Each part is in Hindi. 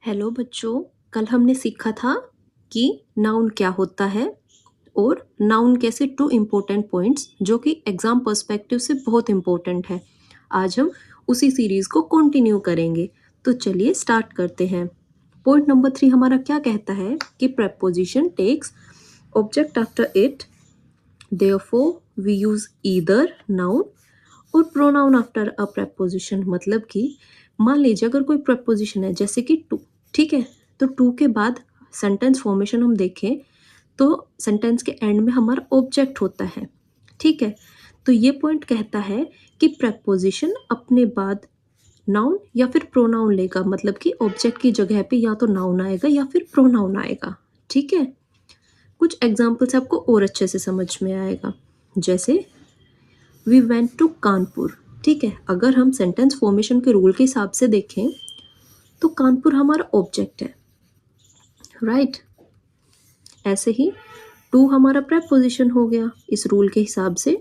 हेलो बच्चों। कल हमने सीखा था कि नाउन क्या होता है और नाउन कैसे टू इम्पोर्टेंट पॉइंट्स जो कि एग्जाम पर्सपेक्टिव से बहुत इम्पोर्टेंट है। आज हम उसी सीरीज को कंटिन्यू करेंगे। तो चलिए स्टार्ट करते हैं। पॉइंट नंबर 3 हमारा क्या कहता है कि preposition takes object after it, therefore we use either noun or pronoun after a preposition। मतलब कि मान लीजिए अगर कोई preposition है जैसे कि टू, ठीक है, तो टू के बाद सेंटेंस फॉर्मेशन हम देखें तो सेंटेंस के एंड में हमारा ऑब्जेक्ट होता है, ठीक है। तो ये पॉइंट कहता है कि preposition अपने बाद नाउन या फिर प्रोनाउन लेगा, मतलब कि ऑब्जेक्ट की जगह पे या तो नाउन आएगा या फिर प्रोनाउन आएगा, ठीक है। कुछ एग्जाम्पल से आपको और अच्छे से समझ में आएगा। जैसे वी वेंट टू कानपुर, ठीक है। अगर हम सेंटेंस फॉर्मेशन के रूल के हिसाब से देखें तो कानपुर हमारा ऑब्जेक्ट है, राइट। ऐसे ही टू हमारा प्रेपोजिशन हो गया इस रूल के हिसाब से,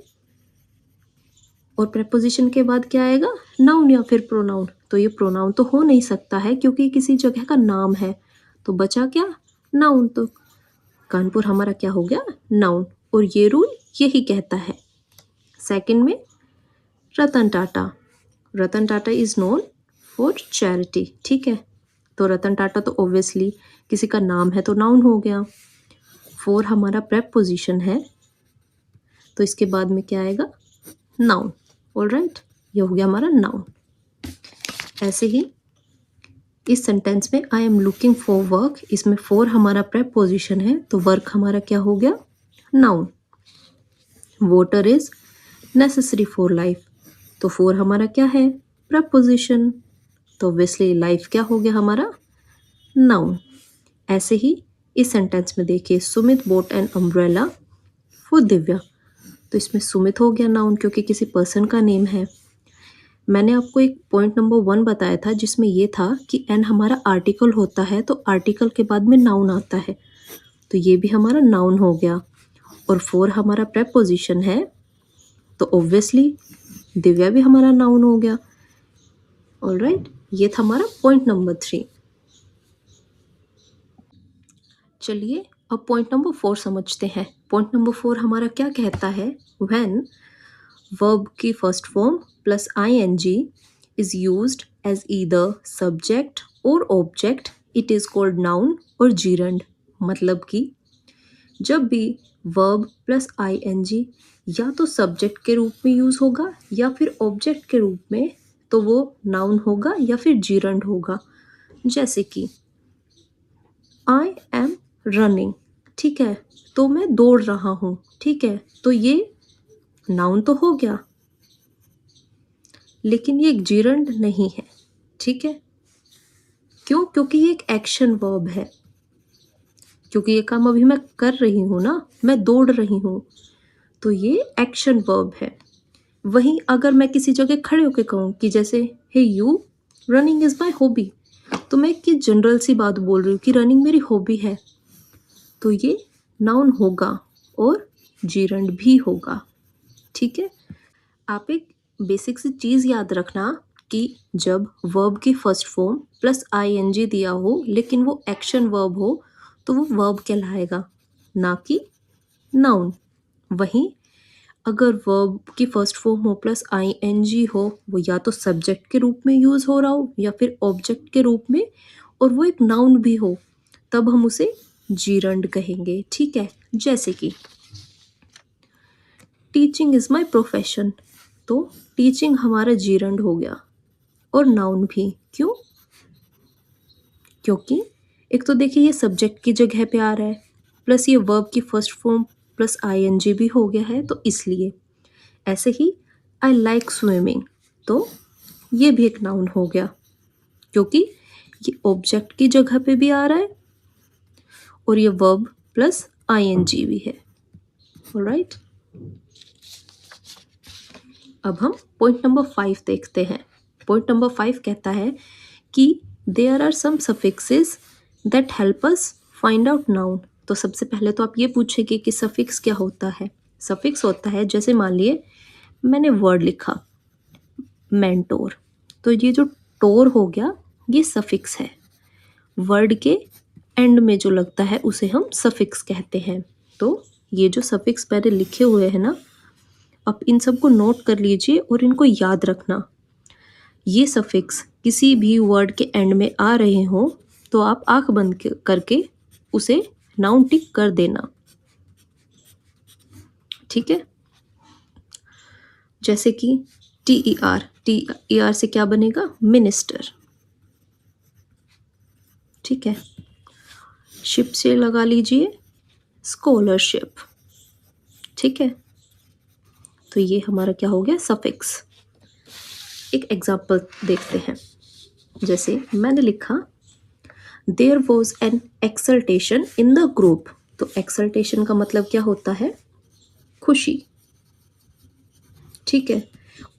और प्रेपोजिशन के बाद क्या आएगा, नाउन या फिर प्रोनाउन। तो ये प्रोनाउन तो हो नहीं सकता है क्योंकि किसी जगह का नाम है, तो बचा क्या, नाउन। तो कानपुर हमारा क्या हो गया, नाउन। और ये रूल यही कहता है। सेकंड में Ratan Tata, Ratan Tata is known for charity, ठीक है। तो रतन टाटा तो ऑब्वियसली किसी का नाम है तो नाउन हो गया। फोर हमारा प्रेपोजिशन है, तो इसके बाद में क्या आएगा, नाउन। ऑलराइट, ये हो गया हमारा नाउन। ऐसे ही इस सेंटेंस में I am looking for work, इसमें फोर हमारा प्रेपोजिशन है तो वर्क हमारा क्या हो गया, noun. Water is necessary for life, तो फोर हमारा क्या है, प्रपोजिशन, तो ऑब्वियसली लाइफ क्या हो गया हमारा, नाउन। ऐसे ही इस सेंटेंस में देखिए Sumit boat an umbrella for Divya, तो इसमें सुमित हो गया नाउन क्योंकि किसी पर्सन का नेम है। मैंने आपको एक पॉइंट नंबर 1 बताया था जिसमें ये था कि एन हमारा आर्टिकल होता है तो आर्टिकल के बाद में नाउन आता है, तो ये भी हमारा नाउन हो गया। और फोर हमारा प्रेपोजिशन है तो ऑब्वियसली दिव्या भी हमारा नाउन हो गया। ऑलराइट, ये था हमारा पॉइंट नंबर 3। चलिए अब पॉइंट नंबर 4 समझते हैं। पॉइंट नंबर 4 हमारा क्या कहता है, व्हेन वर्ब की first form plus ING is used as either subject और object it is called noun और जीरंड। मतलब कि जब भी वर्ब प्लस आईएनजी या तो सब्जेक्ट के रूप में यूज होगा या फिर ऑब्जेक्ट के रूप में, तो वो नाउन होगा या फिर जीरंड होगा। जैसे कि आई एम रनिंग, ठीक है, तो मैं दौड़ रहा हूँ, ठीक है, तो ये नाउन तो हो गया लेकिन ये एक जीरंड नहीं है, ठीक है। क्यों, क्योंकि ये एक एक्शन वर्ब है, क्योंकि ये काम अभी मैं कर रही हूँ ना, मैं दौड़ रही हूँ, तो ये एक्शन वर्ब है। वहीं अगर मैं किसी जगह खड़े होकर कहूँ कि जैसे hey you, running is my hobby, तो मैं कि जनरल सी बात बोल रही हूँ कि रनिंग मेरी हॉबी है, तो ये नाउन होगा और जीरंड भी होगा, ठीक है। आप एक बेसिक सी चीज़ याद रखना कि जब वर्ब की फर्स्ट फॉर्म प्लस आईएनजी दिया हो लेकिन वो एक्शन वर्ब हो तो वो वर्ब कहलाएगा, ना कि नाउन। वहीं अगर वर्ब की फर्स्ट फॉर्म हो प्लस आईएनजी हो, वो या तो सब्जेक्ट के रूप में यूज़ हो रहा हो या फिर ऑब्जेक्ट के रूप में, और वो एक नाउन भी हो, तब हम उसे जीरंड कहेंगे, ठीक है। जैसे कि टीचिंग इज माई प्रोफेशन, तो टीचिंग हमारा जीरंड हो गया और नाउन भी। क्यों, क्योंकि एक तो देखिए ये सब्जेक्ट की जगह पे आ रहा है, प्लस ये वर्ब की फर्स्ट फॉर्म प्लस आईएनजी भी हो गया है, तो इसलिए। ऐसे ही आई लाइक स्विमिंग, तो ये भी एक नाउन हो गया क्योंकि ये ऑब्जेक्ट की जगह पे भी आ रहा है और ये वर्ब प्लस आईएनजी भी है। ऑलराइट, अब हम पॉइंट नंबर 5 देखते हैं। पॉइंट नंबर 5 कहता है कि there are some suffixes that help us find out noun. तो सबसे पहले तो आप ये पूछेंगे कि सफिक्स क्या होता है। सफिक्स होता है, जैसे मान लिए मैंने वर्ड लिखा मेंटोर, तो ये जो टोर हो गया ये सफिक्स है। वर्ड के एंड में जो लगता है उसे हम सफिक्स कहते हैं। तो ये जो सफिक्स पहले लिखे हुए हैं ना, आप इन सबको नोट कर लीजिए और इनको याद रखना। ये सफिक्स किसी भी वर्ड के एंड में आ रहे हो तो आप आंख बंद करके उसे नाउन टिक कर देना, ठीक है। जैसे कि टी ई आर से क्या बनेगा? मिनिस्टर, ठीक है। शिप से लगा लीजिए स्कॉलरशिप, ठीक है। तो ये हमारा क्या हो गया? सफिक्स। एक एग्जाम्पल देखते हैं। जैसे मैंने लिखा there was an exaltation in the group. तो एक्सल्टेशन का मतलब क्या होता है? खुशी, ठीक है।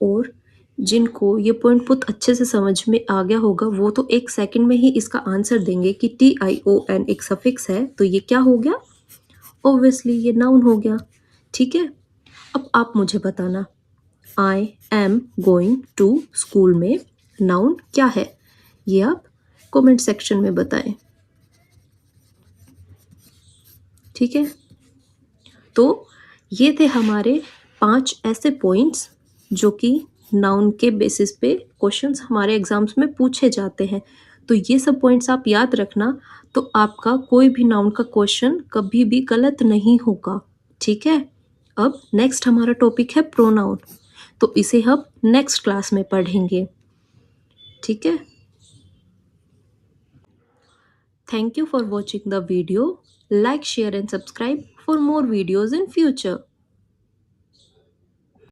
और जिनको ये पॉइंट बहुत अच्छे से समझ में आ गया होगा वो तो 1 सेकंड में ही इसका आंसर देंगे कि TION एक सफिक्स है, तो ये क्या हो गया? ऑब्वियसली ये नाउन हो गया, ठीक है। अब आप मुझे बताना, I am going to school में नाउन क्या है? ये आप कमेंट सेक्शन में बताएं, ठीक है। तो ये थे हमारे 5 ऐसे पॉइंट्स जो कि नाउन के बेसिस पे क्वेश्चंस हमारे एग्जाम्स में पूछे जाते हैं। तो ये सब पॉइंट्स आप याद रखना, तो आपका कोई भी नाउन का क्वेश्चन कभी भी गलत नहीं होगा, ठीक है। अब नेक्स्ट हमारा टॉपिक है प्रोनाउन, तो इसे हम नेक्स्ट क्लास में पढ़ेंगे, ठीक है। Thank you for watching the video. Like, share and subscribe for more videos in future.